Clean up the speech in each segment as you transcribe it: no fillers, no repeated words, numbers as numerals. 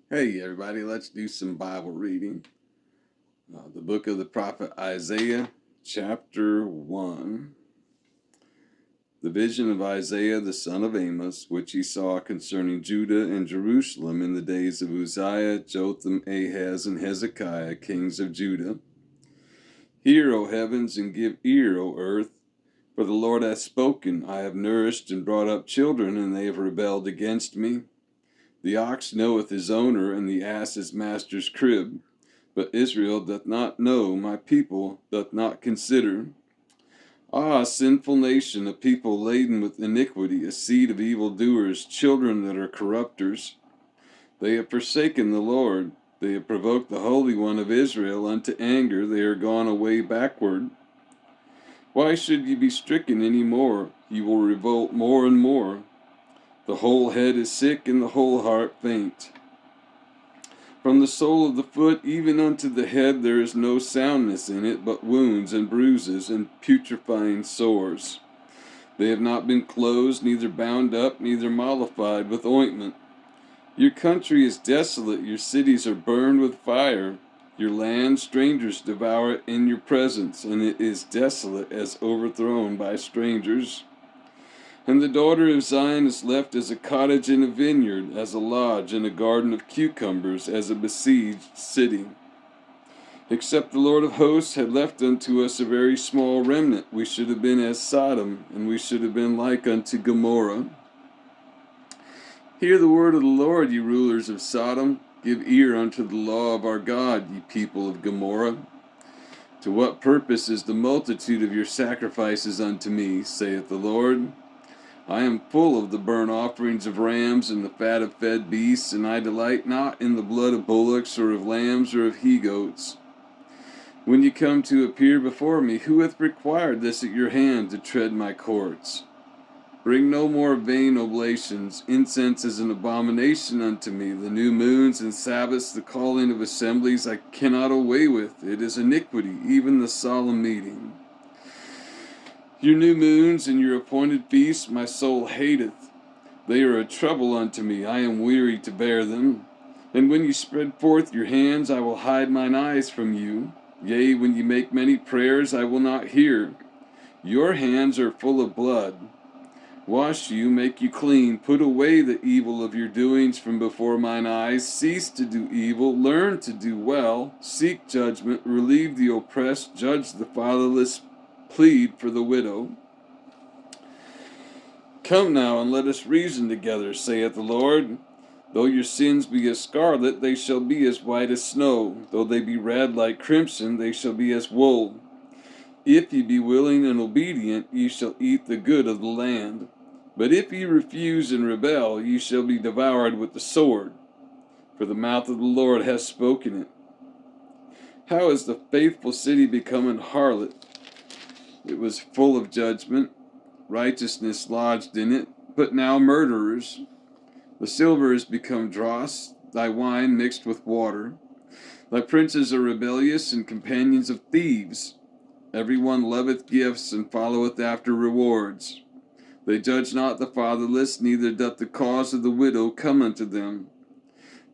Hey, everybody, let's do some Bible reading. The book of the prophet Isaiah, chapter 1. The vision of Isaiah the son of Amos, which he saw concerning Judah and Jerusalem in the days of Uzziah, Jotham, Ahaz, and Hezekiah, kings of Judah. Hear, O heavens, and give ear, O earth, for the Lord hath spoken. I have nourished and brought up children, and they have rebelled against me. The ox knoweth his owner, and the ass his master's crib. But Israel doth not know, my people doth not consider. Ah, sinful nation, a people laden with iniquity, a seed of evildoers, children that are corrupters. They have forsaken the Lord. They have provoked the Holy One of Israel unto anger. They are gone away backward. Why should ye be stricken any more? Ye will revolt more and more. The whole head is sick, and the whole heart faint. From the sole of the foot even unto the head there is no soundness in it, but wounds and bruises and putrefying sores. They have not been closed, neither bound up, neither mollified with ointment. Your country is desolate, your cities are burned with fire. Your land strangers devour it in your presence, and it is desolate as overthrown by strangers. And the daughter of Zion is left as a cottage in a vineyard, as a lodge in a garden of cucumbers, as a besieged city. Except the Lord of hosts had left unto us a very small remnant, we should have been as Sodom, and we should have been like unto Gomorrah. Hear the word of the Lord, ye rulers of Sodom. Give ear unto the law of our God, ye people of Gomorrah. To what purpose is the multitude of your sacrifices unto me, saith the Lord? I am full of the burnt offerings of rams and the fat of fed beasts, and I delight not in the blood of bullocks or of lambs or of he-goats. When ye come to appear before me, who hath required this at your hand to tread my courts? Bring no more vain oblations. Incense is an abomination unto me. The new moons and Sabbaths, the calling of assemblies, I cannot away with. It is iniquity, even the solemn meeting. Your new moons and your appointed feasts my soul hateth. They are a trouble unto me. I am weary to bear them. And when ye spread forth your hands, I will hide mine eyes from you. Yea, when ye make many prayers, I will not hear. Your hands are full of blood. Wash you, make you clean. Put away the evil of your doings from before mine eyes. Cease to do evil. Learn to do well. Seek judgment. Relieve the oppressed. Judge the fatherless. Plead for the widow. Come now, and let us reason together, saith the Lord. Though your sins be as scarlet, they shall be as white as snow. Though they be red like crimson, they shall be as wool. If ye be willing and obedient, ye shall eat the good of the land. But if ye refuse and rebel, ye shall be devoured with the sword. For the mouth of the Lord hath spoken it. How is the faithful city become an harlot? It was full of judgment. Righteousness lodged in it, but now murderers. The silver is become dross, thy wine mixed with water. Thy princes are rebellious and companions of thieves. Every one loveth gifts and followeth after rewards. They judge not the fatherless, neither doth the cause of the widow come unto them.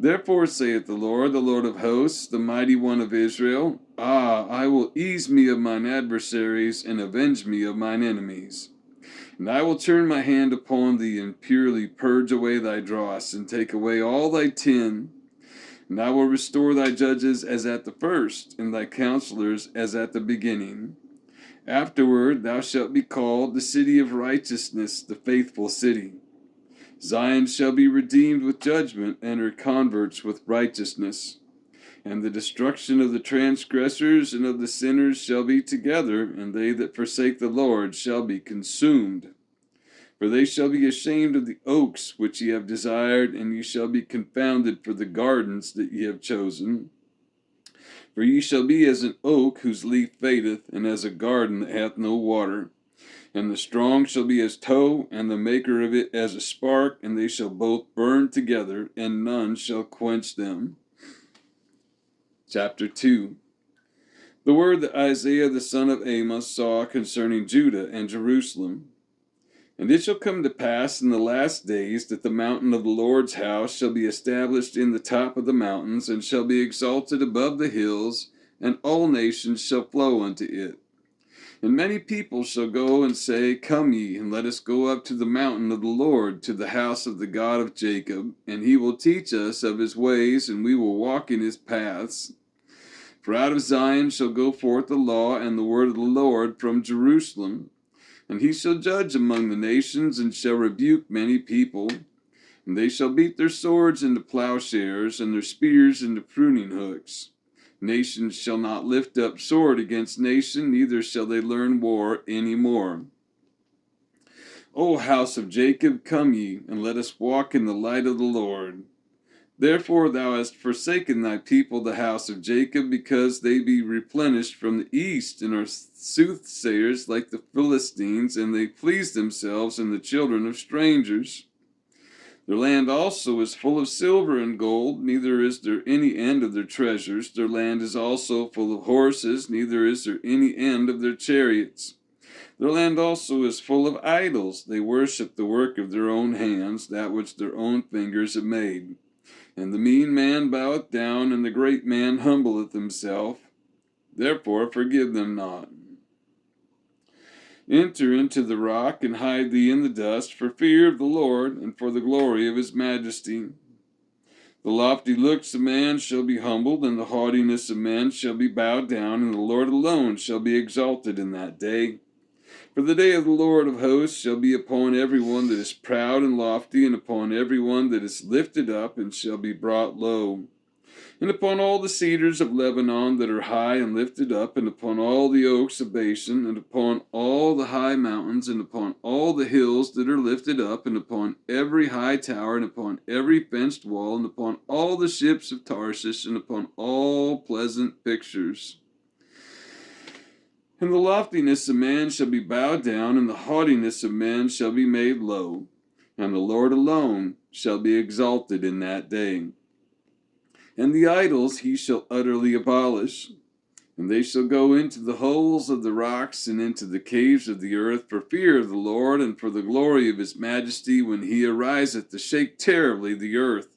Therefore saith the Lord of hosts, the mighty one of Israel, I will ease me of mine adversaries, and avenge me of mine enemies. And I will turn my hand upon thee, and purely purge away thy dross, and take away all thy tin. And I will restore thy judges as at the first, and thy counselors as at the beginning. Afterward thou shalt be called the city of righteousness, the faithful city. Zion shall be redeemed with judgment, and her converts with righteousness. And the destruction of the transgressors and of the sinners shall be together, and they that forsake the Lord shall be consumed. For they shall be ashamed of the oaks which ye have desired, and ye shall be confounded for the gardens that ye have chosen. For ye shall be as an oak whose leaf fadeth, and as a garden that hath no water. And the strong shall be as tow, and the maker of it as a spark, and they shall both burn together, and none shall quench them. Chapter 2. The word that Isaiah the son of Amos saw concerning Judah and Jerusalem. And it shall come to pass in the last days that the mountain of the Lord's house shall be established in the top of the mountains, and shall be exalted above the hills, and all nations shall flow unto it. And many people shall go and say, Come ye, and let us go up to the mountain of the Lord, to the house of the God of Jacob, and he will teach us of his ways, and we will walk in his paths. For out of Zion shall go forth the law and the word of the Lord from Jerusalem. And he shall judge among the nations, and shall rebuke many people. And they shall beat their swords into plowshares, and their spears into pruning hooks. Nation shall not lift up sword against nation, neither shall they learn war any more. O house of Jacob, come ye, and let us walk in the light of the Lord. Therefore thou hast forsaken thy people, the house of Jacob, because they be replenished from the east, and are soothsayers like the Philistines, and they please themselves in the children of strangers. Their land also is full of silver and gold, neither is there any end of their treasures. Their land is also full of horses, neither is there any end of their chariots. Their land also is full of idols. They worship the work of their own hands, that which their own fingers have made. And the mean man boweth down, and the great man humbleth himself. Therefore forgive them not. Enter into the rock, and hide thee in the dust, for fear of the Lord, and for the glory of his majesty. The lofty looks of man shall be humbled, and the haughtiness of men shall be bowed down, and the Lord alone shall be exalted in that day. For the day of the Lord of hosts shall be upon every one that is proud and lofty, and upon every one that is lifted up, and shall be brought low. And upon all the cedars of Lebanon that are high and lifted up, and upon all the oaks of Bashan, and upon all the high mountains, and upon all the hills that are lifted up, and upon every high tower, and upon every fenced wall, and upon all the ships of Tarshish, and upon all pleasant pictures. And the loftiness of man shall be bowed down, and the haughtiness of men shall be made low, and the Lord alone shall be exalted in that day. And the idols he shall utterly abolish, and they shall go into the holes of the rocks, and into the caves of the earth, for fear of the Lord, and for the glory of his majesty, when he ariseth to shake terribly the earth.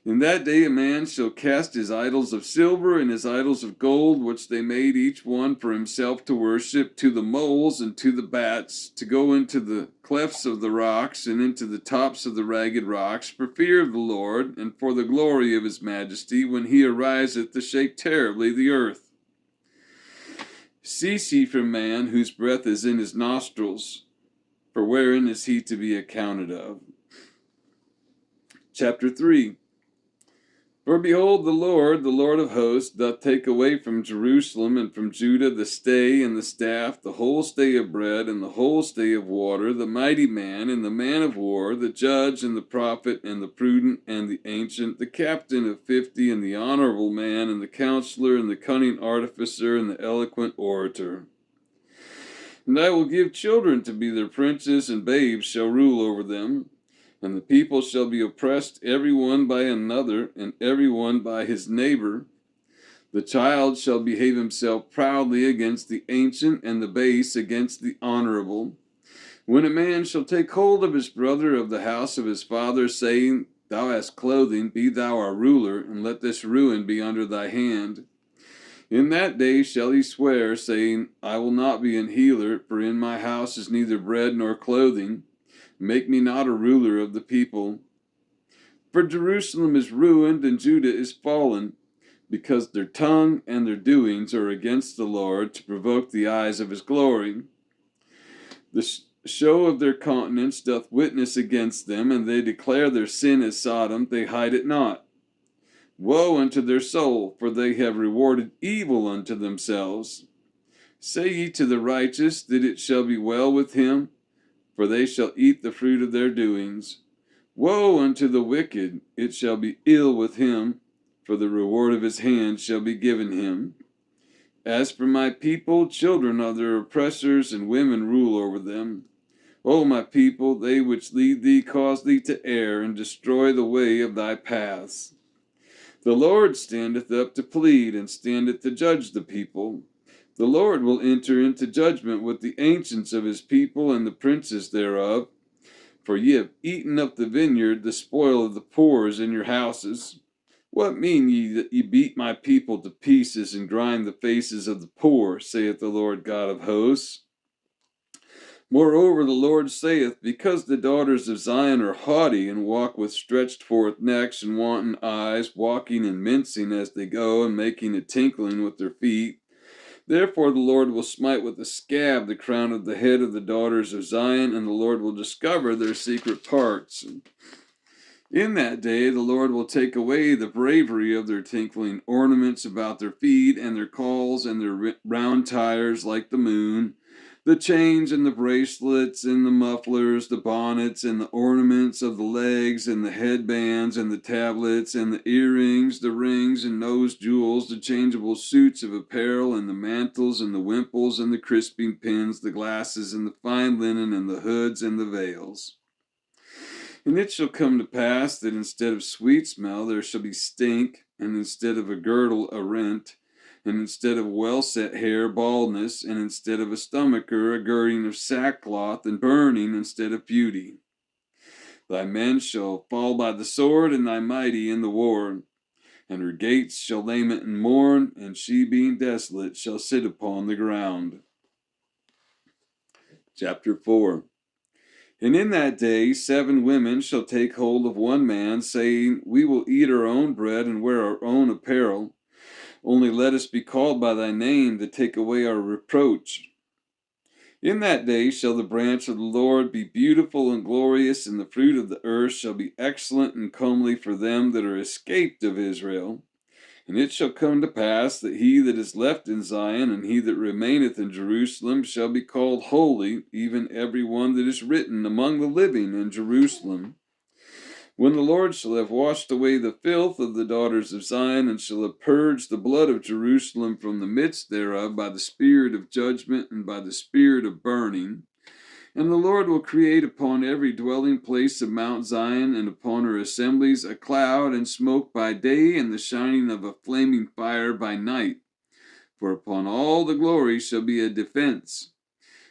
In that day a man shall cast his idols of silver and his idols of gold, which they made each one for himself to worship, to the moles and to the bats, to go into the clefts of the rocks and into the tops of the ragged rocks, for fear of the Lord, and for the glory of his majesty, when he ariseth to shake terribly the earth. Cease ye from man, whose breath is in his nostrils, for wherein is he to be accounted of? Chapter 3. For behold, the Lord of hosts, doth take away from Jerusalem and from Judah the stay and the staff, the whole stay of bread and the whole stay of water, the mighty man and the man of war, the judge and the prophet and the prudent and the ancient, the captain of 50 and the honorable man and the counselor and the cunning artificer and the eloquent orator. And I will give children to be their princes, and babes shall rule over them. And the people shall be oppressed every one by another, and every one by his neighbor. The child shall behave himself proudly against the ancient, and the base against the honorable. When a man shall take hold of his brother of the house of his father, saying, Thou hast clothing, be thou our ruler, and let this ruin be under thy hand. In that day shall he swear, saying, I will not be an healer, for in my house is neither bread nor clothing. Make me not a ruler of the people. For Jerusalem is ruined, and Judah is fallen, because their tongue and their doings are against the Lord, to provoke the eyes of his glory. The show of their countenance doth witness against them, and they declare their sin as Sodom, they hide it not. Woe unto their soul, for they have rewarded evil unto themselves. Say ye to the righteous that it shall be well with him, for they shall eat the fruit of their doings. Woe unto the wicked, it shall be ill with him, for the reward of his hand shall be given him. As for my people, children are their oppressors, and women rule over them. O my people, they which lead thee cause thee to err, and destroy the way of thy paths. The Lord standeth up to plead, and standeth to judge the people. The Lord will enter into judgment with the ancients of his people and the princes thereof. For ye have eaten up the vineyard, the spoil of the poor is in your houses. What mean ye that ye beat my people to pieces and grind the faces of the poor, saith the Lord God of hosts? Moreover, the Lord saith, because the daughters of Zion are haughty, and walk with stretched forth necks and wanton eyes, walking and mincing as they go, and making a tinkling with their feet, therefore the Lord will smite with a scab the crown of the head of the daughters of Zion, and the Lord will discover their secret parts. In that day the Lord will take away the bravery of their tinkling ornaments about their feet, and their calls, and their round tires like the moon, the chains and the bracelets and the mufflers, the bonnets and the ornaments of the legs, and the headbands and the tablets and the earrings, the rings and nose jewels, the changeable suits of apparel, and the mantles and the wimples and the crisping pins, the glasses and the fine linen, and the hoods and the veils. And it shall come to pass that instead of sweet smell there shall be stink, and instead of a girdle a rent, and instead of well set hair baldness, and instead of a stomacher a girding of sackcloth, and burning instead of beauty. Thy men shall fall by the sword, and thy mighty in the war. And her gates shall lament and mourn, and she being desolate shall sit upon the ground. Chapter 4. And in that day 7 women shall take hold of one man, saying, we will eat our own bread and wear our own apparel. Only let us be called by thy name, to take away our reproach. In that day shall the branch of the Lord be beautiful and glorious, and the fruit of the earth shall be excellent and comely for them that are escaped of Israel. And it shall come to pass that he that is left in Zion, and he that remaineth in Jerusalem, shall be called holy, even every one that is written among the living in Jerusalem. When the Lord shall have washed away the filth of the daughters of Zion, and shall have purged the blood of Jerusalem from the midst thereof by the spirit of judgment and by the spirit of burning, and the Lord will create upon every dwelling place of Mount Zion and upon her assemblies a cloud and smoke by day, and the shining of a flaming fire by night. For upon all the glory shall be a defense.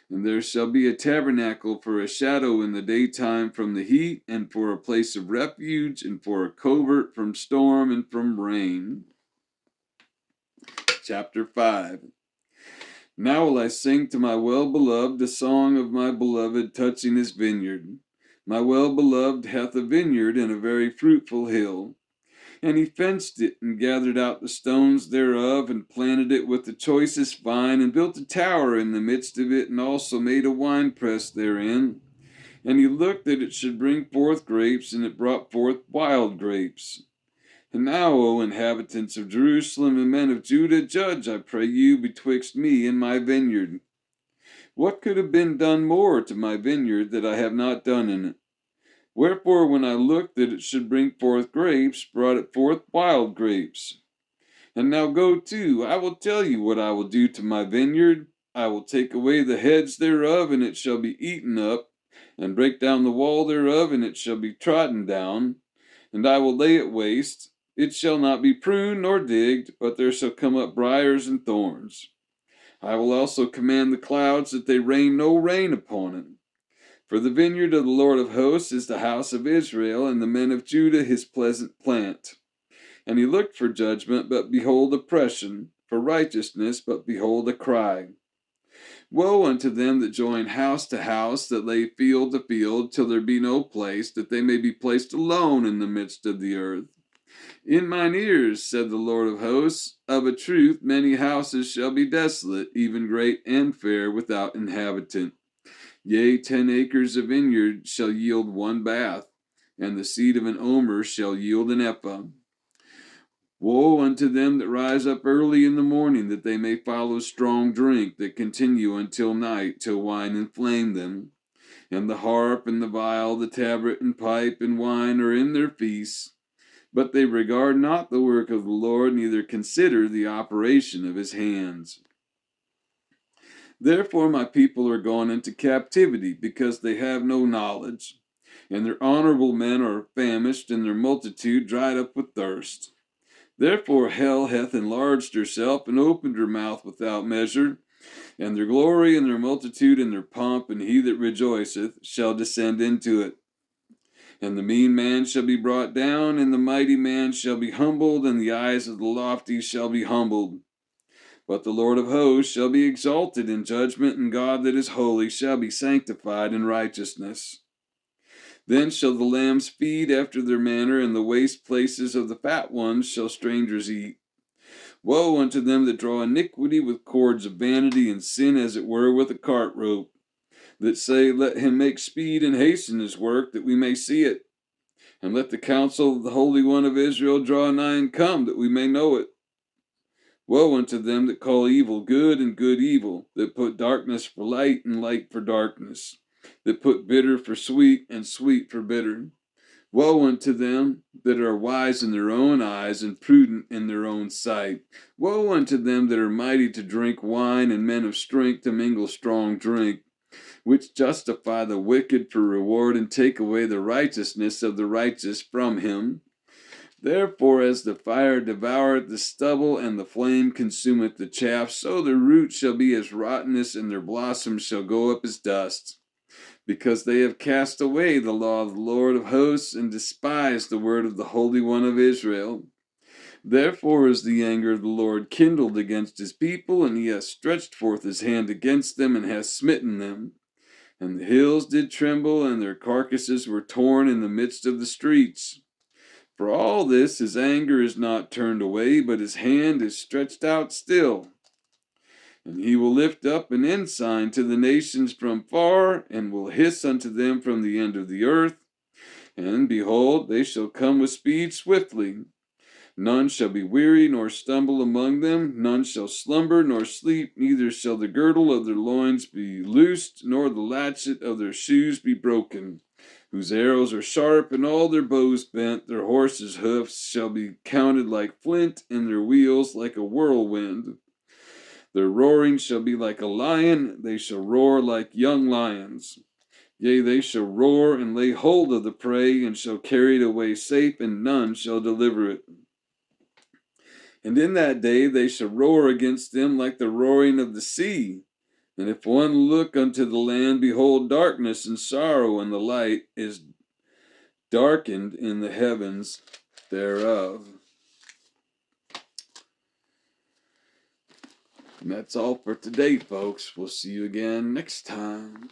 And there shall be a tabernacle for a shadow in the daytime from the heat, and for a place of refuge, and for a covert from storm and from rain. Chapter 5. Now will I sing to my well-beloved a song of my beloved touching his vineyard. My well-beloved hath a vineyard in a very fruitful hill. And he fenced it, and gathered out the stones thereof, and planted it with the choicest vine, and built a tower in the midst of it, and also made a winepress therein. And he looked that it should bring forth grapes, and it brought forth wild grapes. And now, O inhabitants of Jerusalem and men of Judah, judge, I pray you, betwixt me and my vineyard. What could have been done more to my vineyard that I have not done in it? Wherefore, when I looked that it should bring forth grapes, brought it forth wild grapes. And now go to, I will tell you what I will do to my vineyard. I will take away the heads thereof, and it shall be eaten up, and break down the wall thereof, and it shall be trodden down, and I will lay it waste. It shall not be pruned nor digged, but there shall come up briars and thorns. I will also command the clouds that they rain no rain upon it. For the vineyard of the Lord of hosts is the house of Israel, and the men of Judah his pleasant plant. And he looked for judgment, but behold oppression, for righteousness, but behold a cry. Woe unto them that join house to house, that lay field to field, till there be no place, that they may be placed alone in the midst of the earth. In mine ears, said the Lord of hosts, of a truth many houses shall be desolate, even great and fair, without inhabitant. Yea, 10 acres of vineyard shall yield 1 bath, and the seed of an omer shall yield an ephah. Woe unto them that rise up early in the morning, that they may follow strong drink, that continue until night, till wine inflame them. And the harp and the viol, the tabret and pipe and wine are in their feasts. But they regard not the work of the Lord, neither consider the operation of his hands. Therefore my people are gone into captivity, because they have no knowledge. And their honorable men are famished, and their multitude dried up with thirst. Therefore hell hath enlarged herself, and opened her mouth without measure, and their glory and their multitude and their pomp, and he that rejoiceth shall descend into it. And the mean man shall be brought down, and the mighty man shall be humbled, and the eyes of the lofty shall be humbled. But the Lord of hosts shall be exalted in judgment, and God that is holy shall be sanctified in righteousness. Then shall the lambs feed after their manner, and the waste places of the fat ones shall strangers eat. Woe unto them that draw iniquity with cords of vanity, and sin as it were with a cart rope, that say, Let him make speed and hasten his work, that we may see it. And let the counsel of the Holy One of Israel draw nigh and come, that we may know it. Woe unto them that call evil good, and good evil, that put darkness for light, and light for darkness, that put bitter for sweet, and sweet for bitter. Woe unto them that are wise in their own eyes, and prudent in their own sight. Woe unto them that are mighty to drink wine, and men of strength to mingle strong drink, which justify the wicked for reward, and take away the righteousness of the righteous from him. Therefore, as the fire devoureth the stubble, and the flame consumeth the chaff, so their roots shall be as rottenness, and their blossoms shall go up as dust. Because they have cast away the law of the Lord of hosts, and despised the word of the Holy One of Israel. Therefore is the anger of the Lord kindled against his people, and he hath stretched forth his hand against them, and hath smitten them. And the hills did tremble, and their carcasses were torn in the midst of the streets. For all this his anger is not turned away, but his hand is stretched out still. And he will lift up an ensign to the nations from far, and will hiss unto them from the end of the earth. And behold, they shall come with speed swiftly. None shall be weary nor stumble among them, none shall slumber nor sleep, neither shall the girdle of their loins be loosed, nor the latchet of their shoes be broken. Whose arrows are sharp, and all their bows bent. Their horses' hoofs shall be counted like flint, and their wheels like a whirlwind. Their roaring shall be like a lion, they shall roar like young lions. Yea, they shall roar and lay hold of the prey, and shall carry it away safe, and none shall deliver it. And in that day they shall roar against them like the roaring of the sea. And if one look unto the land, behold darkness and sorrow, and the light is darkened in the heavens thereof. And that's all for today, folks. We'll see you again next time.